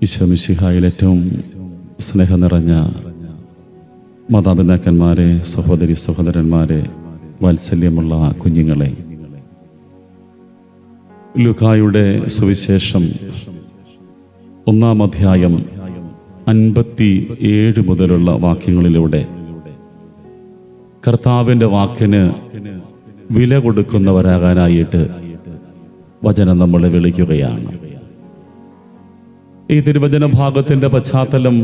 ഈശോ മിശിഹായിൽ ഏറ്റവും സ്നേഹം നിറഞ്ഞ മാതാപിതാക്കന്മാരെ, സഹോദരി സഹോദരന്മാരെ, വാത്സല്യമുള്ള കുഞ്ഞുങ്ങളെ, ലൂക്കായുടെ സുവിശേഷം 1-ാം അധ്യായം 57 മുതലുള്ള വാക്യങ്ങളിലൂടെ കർത്താവിൻ്റെ വാക്കിന് വില കൊടുക്കുന്നവരാകാനായിട്ട് വചനം നമ്മളെ വിളിക്കുകയാണ്. ഈ തിരുവചന ഭാഗത്തിൻ്റെ പശ്ചാത്തലം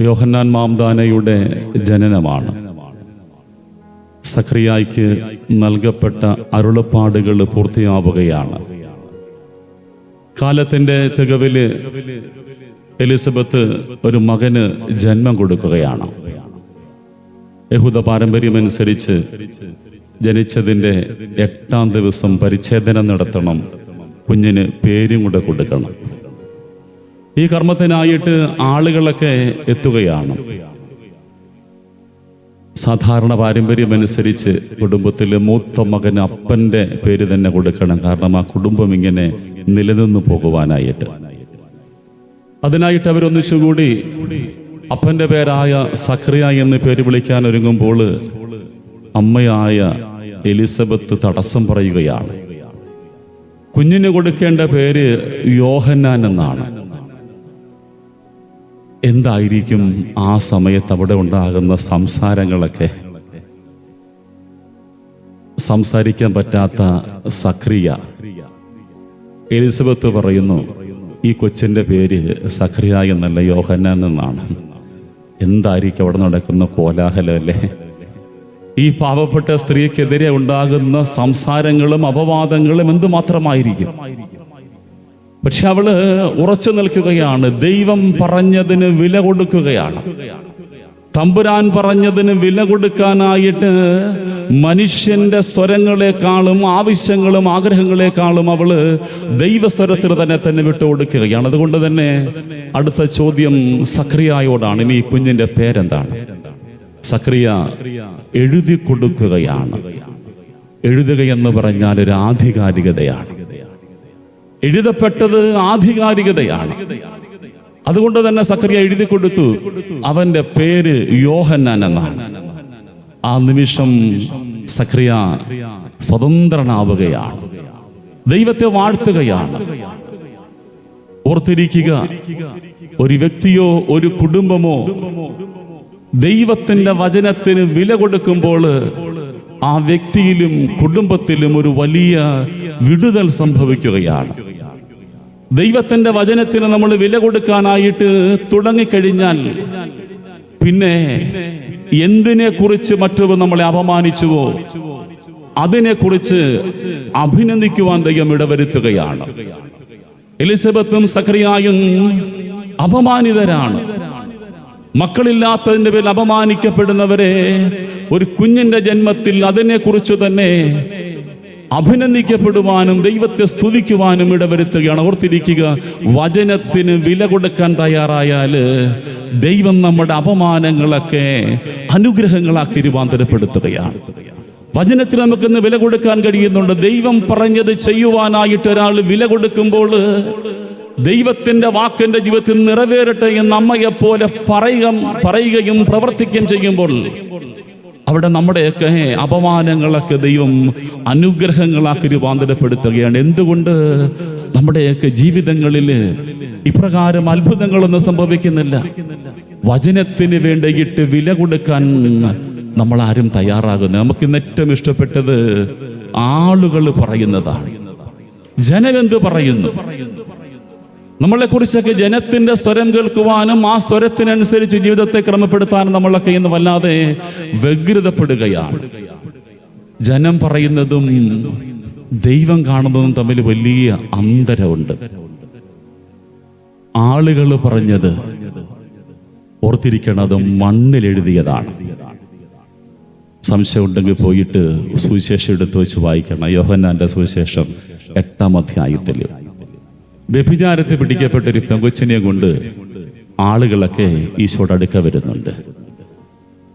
യോഹന്നാൻ മാംദാനയുടെ ജനനമാണ്. സഖറിയായ്ക്ക് നൽകപ്പെട്ട അരുളപ്പാടുകൾ പൂർത്തിയാവുകയാണ്. കാലത്തിൻ്റെ തികവില് എലിസബത്ത് ഒരു മകന് ജന്മം കൊടുക്കുകയാണ്. യഹൂദ പാരമ്പര്യമനുസരിച്ച് ജനിച്ചതിൻ്റെ 8-ാം ദിവസം പരിച്ഛേദനം നടത്തണം, കുഞ്ഞിന് പേരും കൂടെ കൊടുക്കണം. ഈ കർമ്മത്തിനായിട്ട് ആളുകളൊക്കെ എത്തുകയാണ്. സാധാരണ പാരമ്പര്യമനുസരിച്ച് കുടുംബത്തിലെ മൂത്ത മകന് അപ്പൻ്റെ പേര് തന്നെ കൊടുക്കണം, കാരണം ആ കുടുംബം ഇങ്ങനെ നിലനിന്നു പോകുവാനായിട്ട്. അതിനായിട്ട് അവരൊന്നിച്ചുകൂടി അപ്പൻ്റെ പേരായ സഖറിയ എന്ന് പേര് വിളിക്കാൻ ഒരുങ്ങുമ്പോൾ അമ്മയായ എലിസബത്ത് തടസ്സം പറയുകയാണ്. കുഞ്ഞിന് കൊടുക്കേണ്ട പേര് യോഹന്നാൻ എന്നാണ്. എന്തായിരിക്കും ആ സമയത്ത് അവിടെ ഉണ്ടാകുന്ന സംസാരങ്ങളൊക്കെ? സംസാരിക്കാൻ പറ്റാത്ത സഖറിയ എലിസബത്ത് പറയുന്നു, ഈ കൊച്ചിൻ്റെ പേര് സഖറിയ എന്നല്ല, യോഹന്നാൻ എന്നാണ്. എന്തായിരിക്കും അവിടെ നടക്കുന്ന കോലാഹലം അല്ലേ? ഈ പാവപ്പെട്ട സ്ത്രീക്കെതിരെ ഉണ്ടാകുന്ന സംസാരങ്ങളും അപവാദങ്ങളും എന്തുമാത്രമായിരിക്കും. പക്ഷെ അവള് ഉറച്ചു നിൽക്കുകയാണ്. ദൈവം പറഞ്ഞതിന് വില കൊടുക്കുകയാണ്. തമ്പുരാൻ പറഞ്ഞതിന് വില കൊടുക്കാനായിട്ട് മനുഷ്യന്റെ സ്വരങ്ങളെക്കാളും ആവശ്യങ്ങളും ആഗ്രഹങ്ങളെക്കാളും അവള് ദൈവസ്വരത്തിന് തന്നെ വിട്ടുകൊടുക്കുകയാണ്. അതുകൊണ്ട് തന്നെ അടുത്ത ചോദ്യം സഖറിയായോടാണ്. ഇനി ഈ കുഞ്ഞിന്റെ പേരെന്താണ്? സഖറിയ എഴുതി കൊടുക്കുകയാണ്. എഴുതുകയെന്ന് പറഞ്ഞാൽ ഒരു ആധികാരികതയാണ്. എഴുതപ്പെട്ടത് ആധികാരികതയാണ്. അതുകൊണ്ട് തന്നെ സഖറിയ എഴുതി കൊടുത്തു, അവന്റെ പേര് യോഹന്നാൻ എന്നാണ്. ആ നിമിഷം സഖറിയ സ്വതന്ത്രനാവുകയാണ്, ദൈവത്തെ വാഴ്ത്തുകയാണ്. ഓർത്തിരിക്കുക, ഒരു വ്യക്തിയോ ഒരു കുടുംബമോ ദൈവത്തിന്റെ വചനത്തിന് വില കൊടുക്കുമ്പോൾ ആ വ്യക്തിയിലും കുടുംബത്തിലും ഒരു വലിയ വിടുതൽ സംഭവിക്കുകയാണ്. ദൈവത്തിന്റെ വചനത്തിന് നമ്മൾ വില കൊടുക്കാനായിട്ട് തുടങ്ങിക്കഴിഞ്ഞാൽ പിന്നെ എന്തിനെ കുറിച്ച് മറ്റവർ നമ്മളെ അപമാനിച്ചുവോ അതിനെക്കുറിച്ച് അഭിനന്ദിക്കുവാൻ ദൈവം ഇടവരുത്തുകയാണ്. എലിസബത്തും സഖറിയായും അപമാനിതരാണ്. മക്കളില്ലാത്തതിന്റെ പേരിൽ അപമാനിക്കപ്പെടുന്നവരെ ഒരു കുഞ്ഞിന്റെ ജന്മത്തിൽ അതിനെക്കുറിച്ച് തന്നെ അഭിനന്ദിക്കപ്പെടുവാനും ദൈവത്തെ സ്തുതിക്കുവാനും ഇടവരുത്തുകയാണ്. ഓർത്തിരിക്കുക, വചനത്തിന് വില കൊടുക്കാൻ തയ്യാറായാൽ ദൈവം നമ്മുടെ അപമാനങ്ങളൊക്കെ അനുഗ്രഹങ്ങളാക്കി രൂപാന്തരപ്പെടുത്തുകയാണ്. വചനത്തിന് നമുക്കിന്ന് വില കൊടുക്കാൻ കഴിയുന്നുണ്ട്. ദൈവം പറഞ്ഞത് ചെയ്യുവാനായിട്ട് ഒരാൾ വില കൊടുക്കുമ്പോൾ ദൈവത്തിന്റെ വാക്കിന്റെ ജീവിതത്തിൽ നിറവേറട്ടെ എന്ന് അമ്മയെപ്പോലെ പറയുകയും പ്രവർത്തിക്കുകയും ചെയ്യുമ്പോൾ അവിടെ നമ്മുടെയൊക്കെ അപമാനങ്ങളൊക്കെ ദൈവം അനുഗ്രഹങ്ങളാക്കി രൂപാന്തരപ്പെടുത്തുകയാണ്. എന്തുകൊണ്ട് നമ്മുടെയൊക്കെ ജീവിതങ്ങളിൽ ഇപ്രകാരം അത്ഭുതങ്ങളൊന്നും സംഭവിക്കുന്നില്ല? വചനത്തിന് വേണ്ടിയിട്ട് വില കൊടുക്കാൻ നമ്മൾ ആരും തയ്യാറാകുന്നു. നമുക്കിന്ന് ഏറ്റവും ഇഷ്ടപ്പെട്ടത് ആളുകൾ പറയുന്നതാണ്. ജനമെന്ത് പറയുന്നു? നമ്മളെ കുറിച്ചൊക്കെ ജനത്തിന്റെ സ്വരം കേൾക്കുവാനും ആ സ്വരത്തിനനുസരിച്ച് ജീവിതത്തെ ക്രമപ്പെടുത്താനും നമ്മളൊക്കെ ഇന്ന് വല്ലാതെ വ്യഗ്രതപ്പെടുകയാണ്. ജനം പറയുന്നതും ദൈവം കാണുന്നതും തമ്മിൽ വലിയ അന്തരമുണ്ട്. ആളുകൾ പറഞ്ഞത് ഓർത്തിരിക്കണത് മണ്ണിലെഴുതിയതാണ്. സംശയം ഉണ്ടെങ്കിൽ പോയിട്ട് സുവിശേഷം എടുത്തു വെച്ച് വായിക്കണം. യോഹന്നാന്റെ സുവിശേഷം 8-ാം അധ്യായത്തിൽ വ്യഭിചാരത്തെ പിടിക്കപ്പെട്ടൊരു പെങ്കൊച്ചിനെ കൊണ്ട് ആളുകളൊക്കെ ഈശോയുടെ അടുക്ക വരുന്നുണ്ട്.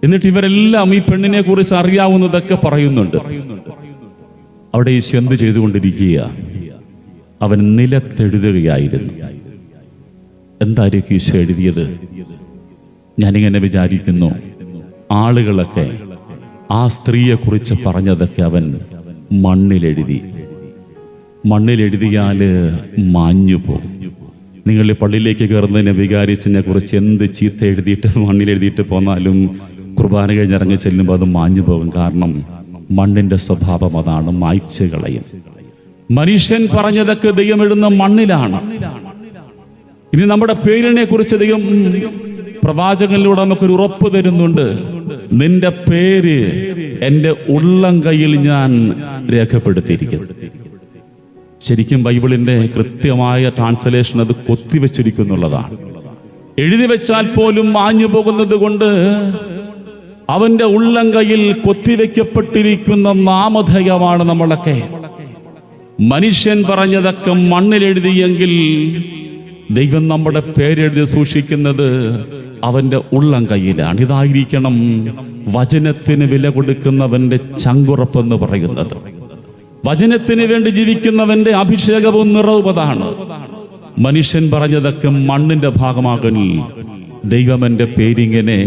എന്നിട്ട് ഇവരെല്ലാം ഈ പെണ്ണിനെ കുറിച്ച് അറിയാവുന്നതൊക്കെ പറയുന്നുണ്ട്. അവിടെ ഈശോ എന്ത് ചെയ്തുകൊണ്ടിരിക്കുക? അവൻ നിലത്തെഴുതുകയായിരുന്നു. എന്തായിരിക്കും ഈശോ എഴുതിയത്? ഞാനിങ്ങനെ വിചാരിക്കുന്നു, ആളുകളൊക്കെ ആ സ്ത്രീയെക്കുറിച്ച് പറഞ്ഞതൊക്കെ അവൻ മണ്ണിലെഴുതി. മണ്ണിലെഴുതിയാൽ മാഞ്ഞു പോകും. നിങ്ങൾ പള്ളിയിലേക്ക് കയറുന്നതിനെ വികാരിച്ചതിനെ കുറിച്ച് എന്ത് ചീത്ത എഴുതിയിട്ട് മണ്ണിലെഴുതിയിട്ട് പോന്നാലും കുർബാന കഴിഞ്ഞിറങ്ങി ചെല്ലുമ്പോൾ അത് മാഞ്ഞു പോകും. കാരണം മണ്ണിൻ്റെ സ്വഭാവം അതാണ്, മായ്ച്ചു കളയും. മനുഷ്യൻ പറഞ്ഞതൊക്കെ ദൈവം എഴുതുന്ന മണ്ണിലാണ്. ഇനി നമ്മുടെ പേരിനെ കുറിച്ച് ദൈവം പ്രവാചകനിലൂടെ നമുക്കൊരു ഉറപ്പ് തരുന്നുണ്ട്. നിന്റെ പേര് എൻ്റെ ഉള്ളം കയ്യിൽ ഞാൻ രേഖപ്പെടുത്തിയിരിക്കുന്നു. ശരിക്കും ബൈബിളിന്റെ കൃത്യമായ ട്രാൻസ്ലേഷൻ അത് കൊത്തിവെച്ചിരിക്കുന്നുള്ളതാണ്. എഴുതി വെച്ചാൽ പോലും മാഞ്ഞു പോകുന്നത് കൊണ്ട് അവന്റെ ഉള്ളം കയ്യിൽ കൊത്തിവെക്കപ്പെട്ടിരിക്കുന്ന നാമധേയമാണ് നമ്മളൊക്കെ. മനുഷ്യൻ പറഞ്ഞതൊക്കെ മണ്ണിലെഴുതിയെങ്കിൽ ദൈവം നമ്മുടെ പേരെഴുതി സൂക്ഷിക്കുന്നത് അവന്റെ ഉള്ളം കയ്യിലാണ്. ഇതായിരിക്കണം വചനത്തിന് വില കൊടുക്കുന്നവന്റെ ചങ്കുറപ്പെന്ന് പറയുന്നത്. വചനത്തിന് വേണ്ടി ജീവിക്കുന്നവന്റെ അഭിഷേകവും നിറവുമതാണ്. മനുഷ്യൻ പറഞ്ഞതൊക്കെ മണ്ണിന്റെ ഭാഗമാകൽ ദൈവം എൻ്റെ പേരിങ്ങനെ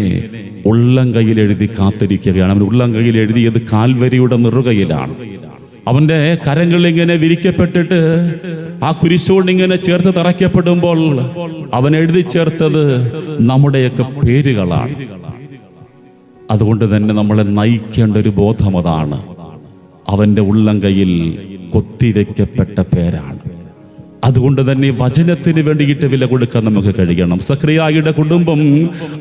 ഉള്ളം കയ്യിൽ എഴുതി കാത്തിരിക്കുകയാണ്. അവൻ ഉള്ളം കയ്യിൽ എഴുതിയത് കാൽവരിയുടെ നെറുകയിലാണ്. അവന്റെ കരങ്ങളിങ്ങനെ വിരിക്കപ്പെട്ടിട്ട് ആ കുരിശോടിങ്ങനെ ചേർത്ത് തറയ്ക്കപ്പെടുമ്പോൾ അവൻ എഴുതി ചേർത്തത് നമ്മുടെയൊക്കെ പേരുകളാണ്. അതുകൊണ്ട് തന്നെ നമ്മളെ നയിക്കേണ്ട ഒരു ബോധം അതാണ്. അവന്റെ ഉള്ളം കയ്യിൽ കൊത്തിവെക്കപ്പെട്ട പേരാണ്. അതുകൊണ്ട് തന്നെ വചനത്തിന് വേണ്ടിയിട്ട് വില കൊടുക്കാൻ നമുക്ക് കഴിയണം. സക്രിയായുടെ കുടുംബം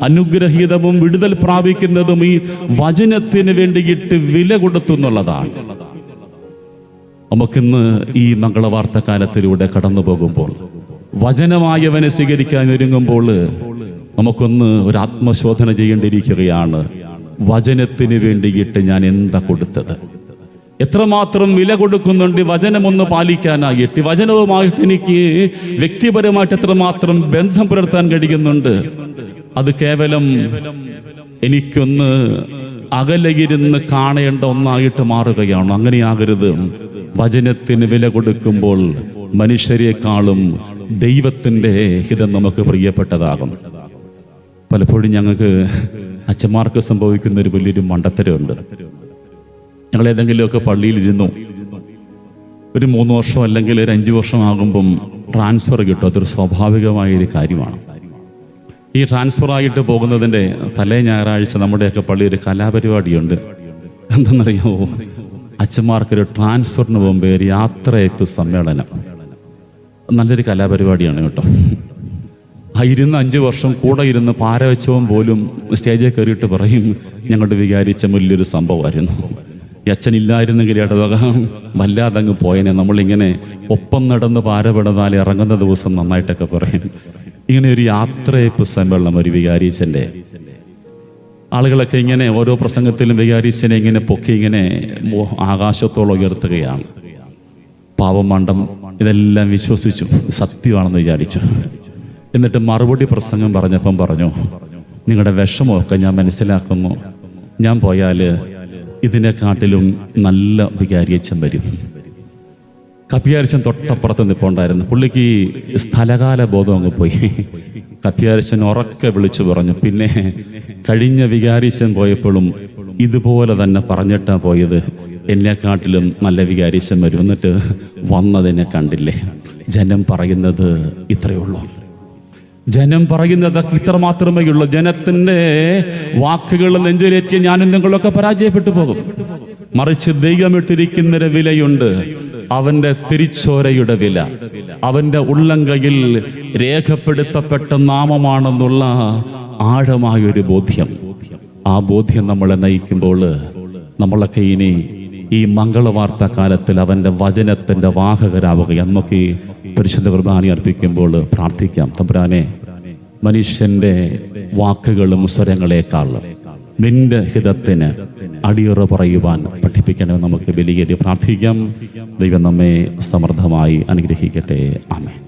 അനുഗ്രഹീതവും വിടുതൽ പ്രാപിക്കുന്നതും ഈ വചനത്തിന് വേണ്ടിയിട്ട് വില കൊടുത്തു എന്നുള്ളതാണ്. നമുക്കിന്ന് ഈ മംഗളവാർത്ത കാലത്തിലൂടെ കടന്നു പോകുമ്പോൾ വചനമായവനെ സ്വീകരിക്കാൻ ഒരുങ്ങുമ്പോൾ നമുക്കൊന്ന് ഒരു ആത്മശോധന ചെയ്യേണ്ടിയിരിക്കുകയാണ്. വചനത്തിന് വേണ്ടിയിട്ട് ഞാൻ എന്താ കൊടുത്തത്? എത്രമാത്രം വില കൊടുക്കുന്നുണ്ട് വചനമൊന്ന് പാലിക്കാനായിട്ട്? വചനവുമായിട്ട് എനിക്ക് വ്യക്തിപരമായിട്ട് എത്രമാത്രം ബന്ധം പുലർത്താൻ കഴിയുന്നുണ്ട്? അത് കേവലം എനിക്കൊന്ന് അകലയിരുന്ന് കാണേണ്ട ഒന്നായിട്ട് മാറുകയാണ്. അങ്ങനെയാകരുത്. വചനത്തിന് വില കൊടുക്കുമ്പോൾ മനുഷ്യരെക്കാളും ദൈവത്തിൻ്റെ ഹിതം നമുക്ക് പ്രിയപ്പെട്ടതാകും. പലപ്പോഴും ഞങ്ങൾക്ക് അച്ഛന്മാർക്ക് സംഭവിക്കുന്ന ഒരു വലിയൊരു മണ്ടത്തരമുണ്ട്. ഞങ്ങൾ ഏതെങ്കിലുമൊക്കെ പള്ളിയിലിരുന്നു ഒരു 3 വർഷം അല്ലെങ്കിൽ ഒരു 5 വർഷം ആകുമ്പം ട്രാൻസ്ഫർ കിട്ടും. അതൊരു സ്വാഭാവികമായൊരു കാര്യമാണ്. ഈ ട്രാൻസ്ഫറായിട്ട് പോകുന്നതിൻ്റെ തലേ ഞായറാഴ്ച നമ്മുടെയൊക്കെ പള്ളി ഒരു കലാപരിപാടിയുണ്ട്. എന്തെന്നറിയാമോ? അച്ഛന്മാർക്കൊരു ട്രാൻസ്ഫറിന് മുമ്പേ ഒരു യാത്രയപ്പ് സമ്മേളനം. നല്ലൊരു കലാപരിപാടിയാണ് കേട്ടോ. ഇരുന്ന് 5 വർഷം കൂടെ ഇരുന്ന് പാര വെച്ചവൻ പോലും സ്റ്റേജിൽ കയറിയിട്ട് പറയും, ഞങ്ങളുടെ വികാരിച്ച വലിയൊരു സംഭവമായിരുന്നു. ഈ അച്ഛനില്ലായിരുന്നെങ്കിൽ ഇടവക വല്ലാതങ്ങ് പോയനെ. നമ്മളിങ്ങനെ ഒപ്പം നടന്ന് പാരപെടുന്നാൽ ഇറങ്ങുന്ന ദിവസം നന്നായിട്ടൊക്കെ പറയും. ഇങ്ങനെ ഒരു യാത്രയപ്പ് സമ്മേളനം ഒരു വികാരിച്ചൻ്റെ. ആളുകളൊക്കെ ഇങ്ങനെ ഓരോ പ്രസംഗത്തിലും വികാരിച്ചനെ ഇങ്ങനെ പൊക്കി ഇങ്ങനെ ആകാശത്തോളം ഉയർത്തുകയാണ്. പാവം മണ്ടം ഇതെല്ലാം വിശ്വസിച്ചു, സത്യമാണെന്ന് വിചാരിച്ചു. എന്നിട്ട് മറുപടി പ്രസംഗം പറഞ്ഞപ്പം പറഞ്ഞു, നിങ്ങളുടെ വിഷമമൊക്കെ ഞാൻ മനസ്സിലാക്കുന്നു. ഞാൻ പോയാൽ ഇതിനെക്കാട്ടിലും നല്ല വികാരിയച്ഛൻ വരും. കപ്പ്യാരച്ചൻ തൊട്ടപ്പുറത്ത് നിൽപ്പുണ്ടായിരുന്നു. പുള്ളിക്ക് സ്ഥലകാല ബോധം അങ്ങ് പോയി. കപ്പ്യാരച്ചൻ ഉറക്കെ വിളിച്ചു പറഞ്ഞു, പിന്നെ കഴിഞ്ഞ വികാരിച്ചൻ പോയപ്പോഴും ഇതുപോലെ തന്നെ പറഞ്ഞിട്ടാ പോയത്, എന്നെക്കാട്ടിലും നല്ല വികാരിച്ചൻ വരും. എന്നിട്ട് വന്നതിനെ കണ്ടില്ലേ? ജനം പറയുന്നത് ഇത്രയേ ഉള്ളൂ. ജനം പറയുന്നതൊക്കെ ഇത്ര മാത്രമേ ഉള്ളൂ. ജനത്തിൻ്റെ വാക്കുകൾ നെഞ്ചിലേറ്റി ഞാനും നിങ്ങളൊക്കെ പരാജയപ്പെട്ടു പോകും. മറിച്ച് ദൈവമിട്ടിരിക്കുന്നൊരു വിലയുണ്ട്. അവന്റെ തിരിച്ചോരയുടെ വില, അവന്റെ ഉള്ളംകൈയിൽ രേഖപ്പെടുത്തപ്പെട്ട നാമമാണെന്നുള്ള ആഴമായൊരു ബോധ്യം. ആ ബോധ്യം നമ്മളെ നയിക്കുമ്പോൾ നമ്മളൊക്കെ ഇനി ഈ മംഗളവാർത്ത കാലത്തിൽ അവന്റെ വചനത്തിന്റെ വാഹകരാവുകയാണ്. നമുക്ക് ഈ പരിശുദ്ധ കുർബാന അർപ്പിക്കുമ്പോൾ പ്രാർത്ഥിക്കാം. തമ്പുരാനെ, മനുഷ്യന്റെ വാക്കുകളും സ്വരങ്ങളെക്കാൾ നിന്റെ ഹിതത്തിന് അടിയുറ പറയുവാൻ പഠിപ്പിക്കണമെന്ന് നമുക്ക് ബലിയേറ്റി പ്രാർത്ഥിക്കാം. ദൈവം നമ്മെ സമൃദ്ധമായി അനുഗ്രഹിക്കട്ടെ. ആമേൻ.